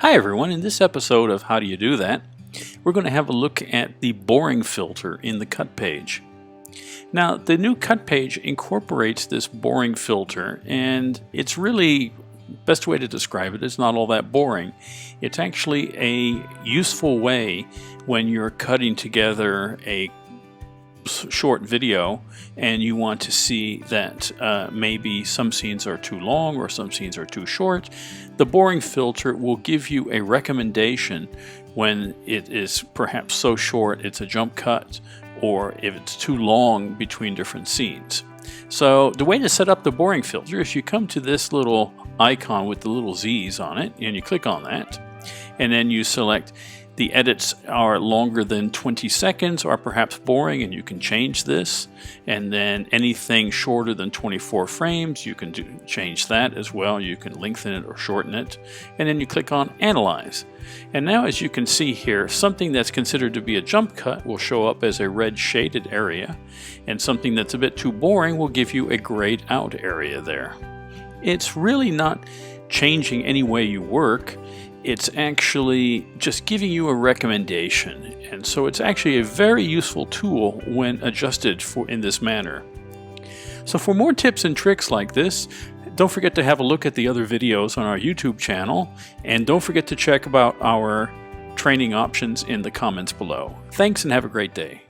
Hi everyone, in this episode of How Do You Do That, we're going to have a look at the boring filter in the cut page. Now, the new cut page incorporates this boring filter, and it's really, best way to describe it, it's not all that boring. It's actually a useful way when you're cutting together a short video and you want to see that maybe some scenes are too long or some scenes are too short. The boring filter will give you a recommendation when it is perhaps so short it's a jump cut, or if it's too long between different scenes. So the way to set up the boring filter is you come to this little icon with the little Z's on it, and you click on that, and then you select the edits are longer than 20 seconds or perhaps boring, and you can change this. And then anything shorter than 24 frames, you can change that as well. You can lengthen it or shorten it. And then you click on Analyze. And now, as you can see here, something that's considered to be a jump cut will show up as a red shaded area, and something that's a bit too boring will give you a grayed out area there. It's really not changing any way you work. It's actually just giving you a recommendation, and so it's actually a very useful tool when adjusted in this manner. So for more tips and tricks like this, don't forget to have a look at the other videos on our YouTube channel, and don't forget to check about our training options in the comments below. Thanks and have a great day.